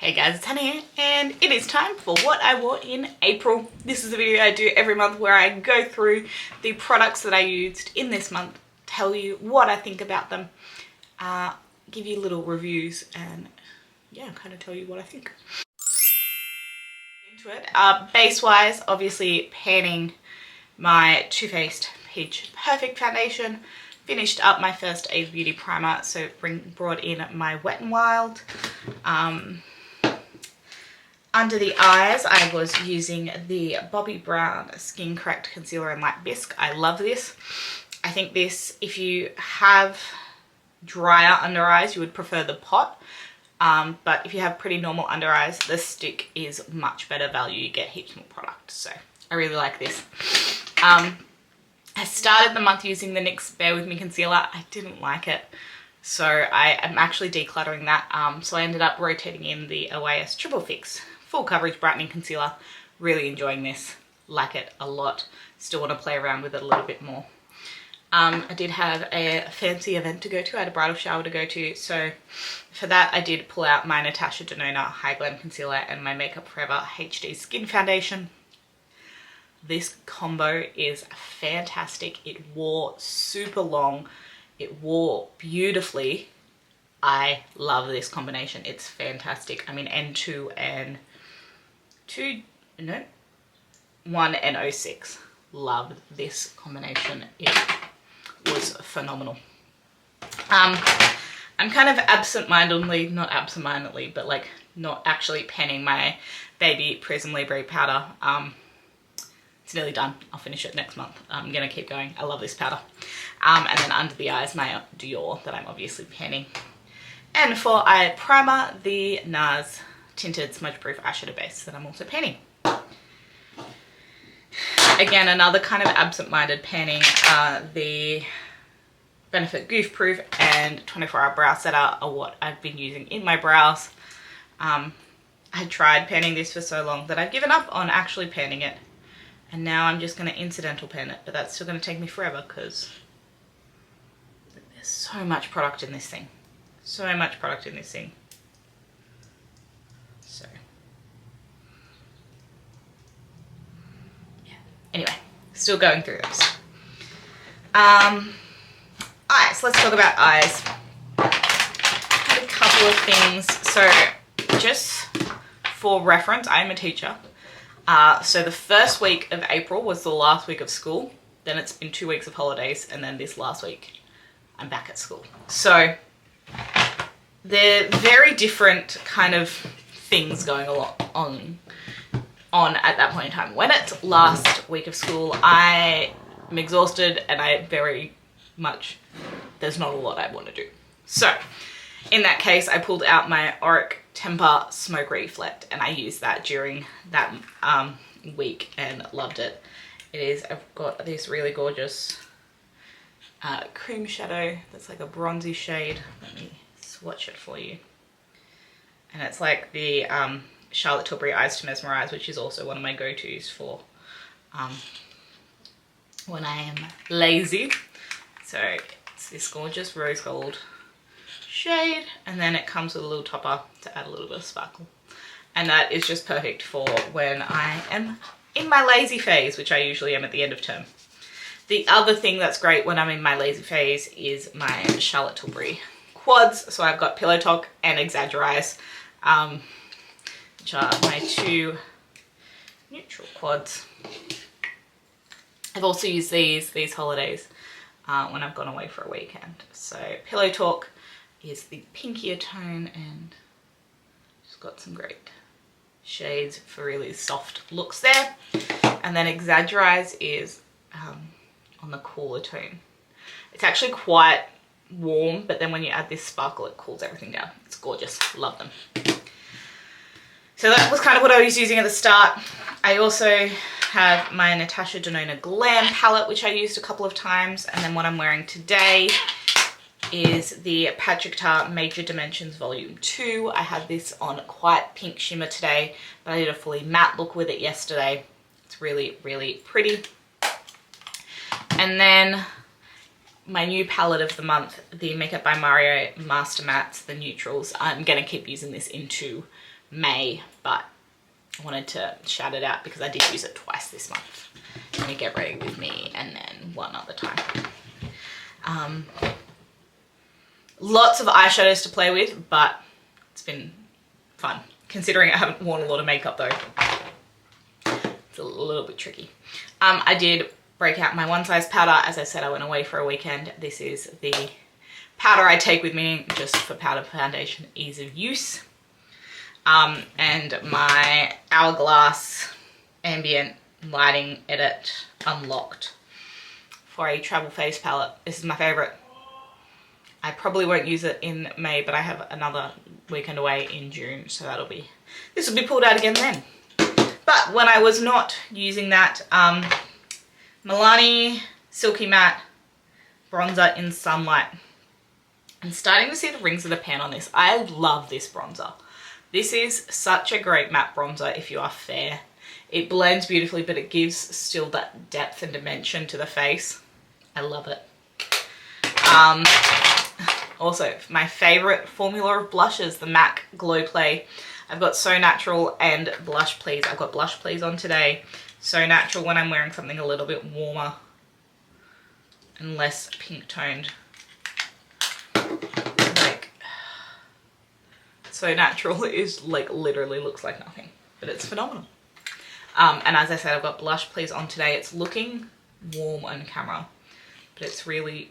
Hey guys, it's Hannah here, and it is time for what I wore in April. This is a video I do every month where I go through the products that I used in this month, tell you what I think about them, give you little reviews, and yeah, kind of tell you what I think. Into it, base-wise, obviously panning my Too Faced Peach Perfect Foundation. Finished up my first Ava Beauty primer, so brought in my Wet n Wild. Under the eyes, I was using the Bobbi Brown Skin Correct Concealer in Light Bisque. I love this. I think this, if you have drier under eyes, you would prefer the pot. But if you have pretty normal under eyes, the stick is much better value. You get heaps more product. So I really like this. I started the month using the NYX Bear With Me concealer. I didn't like it, so I am actually decluttering that. So I ended up rotating in the OAS Triple Fix Full Coverage Brightening Concealer. Really enjoying this, like it a lot. Still want to play around with it a little bit more. I did have a fancy event to go to. I had a bridal shower to go to, so for that I did pull out my Natasha Denona High Glam Concealer and my Makeup Forever HD Skin Foundation. This combo is fantastic. It wore super long. It wore beautifully. I love this combination. It's fantastic. I mean, N2 and 1 and 06. Loved this combination. It was phenomenal. I'm kind of absent-mindedly, not absent-mindedly, but like not actually panning my Baby Prism Libre powder. It's nearly done. I'll finish it next month. I'm gonna keep going. I love this powder. And then under the eyes, my Dior that I'm obviously panning. And for eye primer, the NARS Tinted Smudge Proof Eyeshadow Base that I'm also panning. Again, another kind of absent-minded panning, the Benefit Goof Proof and 24-Hour Brow Setter are what I've been using in my brows. I tried panning this for so long that I've given up on actually panning it. And now I'm just going to incidental pan it, but that's still going to take me forever because there's so much product in this thing. So much product in this thing. So, yeah. Anyway, still going through those. Eyes. Let's talk about eyes. Had a couple of things. So, just for reference, I'm a teacher. So the first week of April was the last week of school. Then it's been 2 weeks of holidays, and then this last week I'm back at school. So they're very different kind of things going on at that point in time. When it's last week of school, I am exhausted and I very much, there's not a lot I want to do. So in that case, I pulled out my Auric Temper Smoke Reflect and I used that during that week and loved it. I've got this really gorgeous cream shadow that's like a bronzy shade. Let me swatch it for you. And it's like the Charlotte Tilbury Eyes to Mesmerize, which is also one of my go-tos for when I am lazy. So it's this gorgeous rose gold shade, and then it comes with a little topper to add a little bit of sparkle, and that is just perfect for when I am in my lazy phase, which I usually am at the end of term. The other thing that's great when I'm in my lazy phase is my Charlotte Tilbury quads. So I've got Pillow Talk and Exaggerize, which are my two neutral quads. I've also used these holidays when I've gone away for a weekend. So Pillow Talk is the pinkier tone and just got some great shades for really soft looks there. And then Exaggerize is on the cooler tone. It's actually quite warm, but then when you add this sparkle, it cools everything down. It's gorgeous. Love them. So that was kind of what I was using at the start. I also have my Natasha Denona Glam palette, which I used a couple of times, and then what I'm wearing today is the Patrick Ta Major Dimensions Volume 2. I had this on quite pink shimmer today, but I did a fully matte look with it yesterday. It's really, really pretty. And then my new palette of the month, the Makeup by Mario Master Mattes, the neutrals. I'm going to keep using this into May, but I wanted to shout it out because I did use it twice this month. Let me Get Ready With Me and then one other time. Lots of eyeshadows to play with, but it's been fun. Considering I haven't worn a lot of makeup though, it's a little bit tricky. I did break out my One Size powder. As I said, I went away for a weekend. This is the powder I take with me just for powder foundation ease of use. And my Hourglass Ambient Lighting Edit Unlocked for a travel face palette. This is my favorite. I probably won't use it in May, but I have another weekend away in June, so this will be pulled out again then. But when I was not using that, Milani Silky Matte Bronzer in Sunlight. I'm starting to see the rings of the pan on this. I love this bronzer. This is such a great matte bronzer if you are fair. It blends beautifully, but it gives still that depth and dimension to the face. I love it. Also, my favorite formula of blushes, the MAC Glow Play. I've got So Natural and Blush Please. I've got Blush Please on today. So Natural when I'm wearing something a little bit warmer and less pink toned. Like, So Natural is like literally looks like nothing, but it's phenomenal. And as I said, I've got Blush Please on today. It's looking warm on camera, but it's really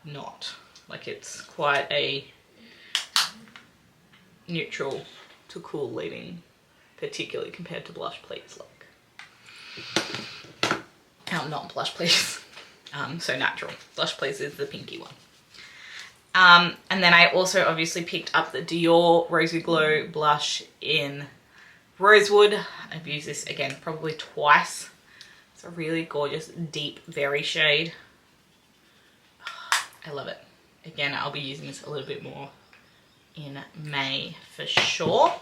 not. Like, it's quite a neutral to cool leading, particularly compared to Blush Please. Like, not Blush Please. So Natural. Blush Please is the pinky one. And then I also obviously picked up the Dior Rosy Glow blush in Rosewood. I've used this again probably twice. It's a really gorgeous deep berry shade. I love it. Again, I'll be using this a little bit more in May for sure.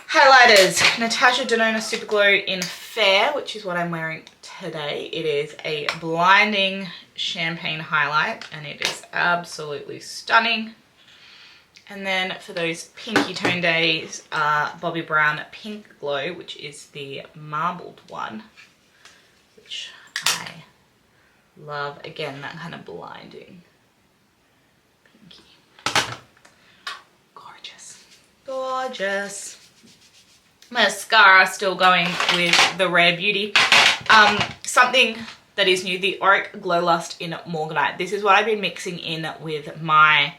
Highlighters, Natasha Denona Super Glow in Fair, which is what I'm wearing today. It is a blinding champagne highlight and it is absolutely stunning. And then for those pinky tone days, Bobbi Brown Pink Glow, which is the marbled one, which I love. Again, that kind of blinding pinky. Gorgeous. Gorgeous. Mascara still going with the Rare Beauty. Something that is new, the Auric Glow Lust in Morganite. This is what I've been mixing in with my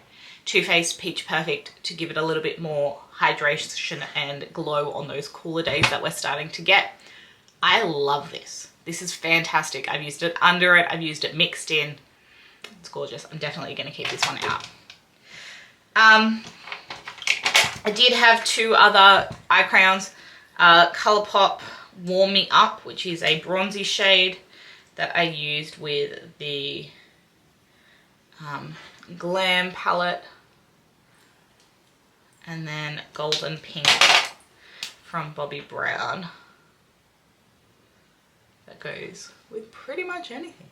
Too Faced Peach Perfect to give it a little bit more hydration and glow on those cooler days that we're starting to get. I love this. This is fantastic. I've used it under it. I've used it mixed in. It's gorgeous. I'm definitely going to keep this one out. I did have two other eye crayons. Colourpop Warm Me Up, which is a bronzy shade that I used with the Glam palette. And then Golden Pink from Bobbi Brown. That goes with pretty much anything.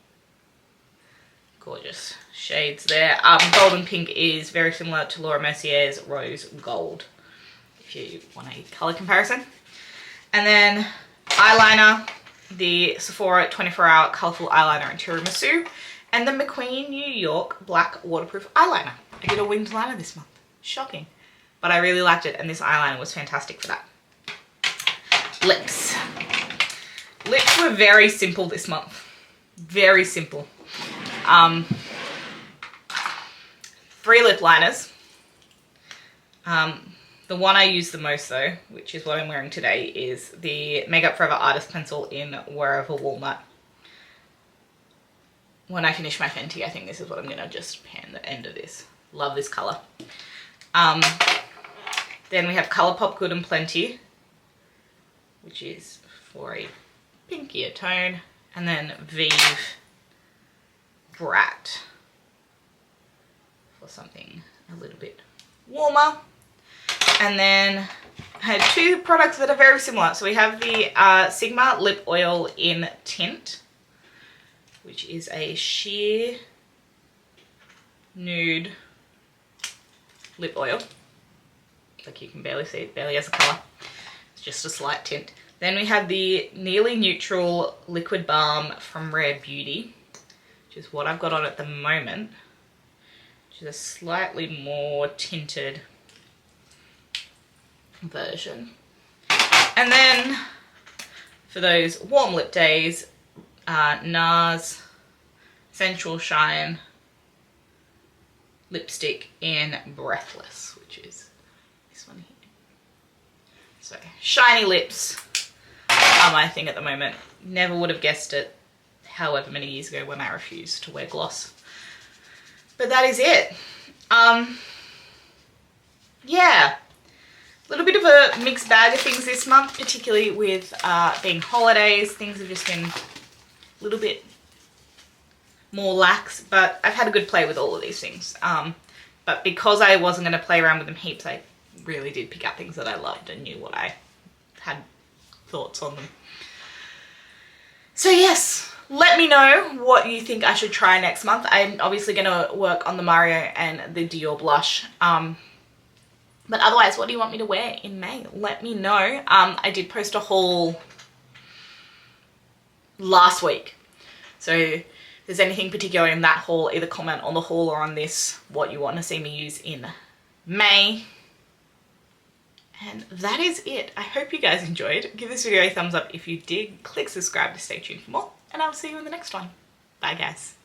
Gorgeous shades there. Golden Pink is very similar to Laura Mercier's Rose Gold, if you want a colour comparison. And then eyeliner, the Sephora 24-hour colourful eyeliner in Tiramisu, and the McQueen New York black waterproof eyeliner. I did a winged liner this month. Shocking. But I really liked it, and this eyeliner was fantastic for that. Lips. Lips were very simple this month. Very simple. 3 lip liners. The one I use the most though, which is what I'm wearing today, is the Makeup Forever Artist Pencil in Wherever Walnut. When I finish my Fenty, I think this is what I'm going to just pan the end of this. Love this colour. Then we have Colourpop Good and Plenty, which is for a pinkier tone. And then Vive Brat for something a little bit warmer. And then I had 2 products that are very similar. So we have the Sigma Lip Oil in Tint, which is a sheer nude lip oil. Like you can barely see it, barely has a colour. It's just a slight tint. Then we have the Nearly Neutral Liquid Balm from Rare Beauty, which is what I've got on at the moment, which is a slightly more tinted version. And then for those warm lip days, NARS Sensual Shine lipstick in Breathless, which is this one here. So shiny lips are my thing at the moment. Never would have guessed it however many years ago when I refused to wear gloss. But that is it. Yeah, a little bit of a mixed bag of things this month, particularly with being holidays. Things have just been a little bit more lax, but I've had a good play with all of these things. But because I wasn't going to play around with them heaps, I really did pick up things that I loved and knew what I had thoughts on them. So yes, let me know what you think I should try next month. I'm obviously going to work on the Mario and the Dior blush. But otherwise, what do you want me to wear in May? Let me know. I did post a haul last week. So if there's anything particular in that haul, either comment on the haul or on this what you want to see me use in May. And that is it. I hope you guys enjoyed. Give this video a thumbs up if you did. Click subscribe to stay tuned for more. And I'll see you in the next one. Bye guys.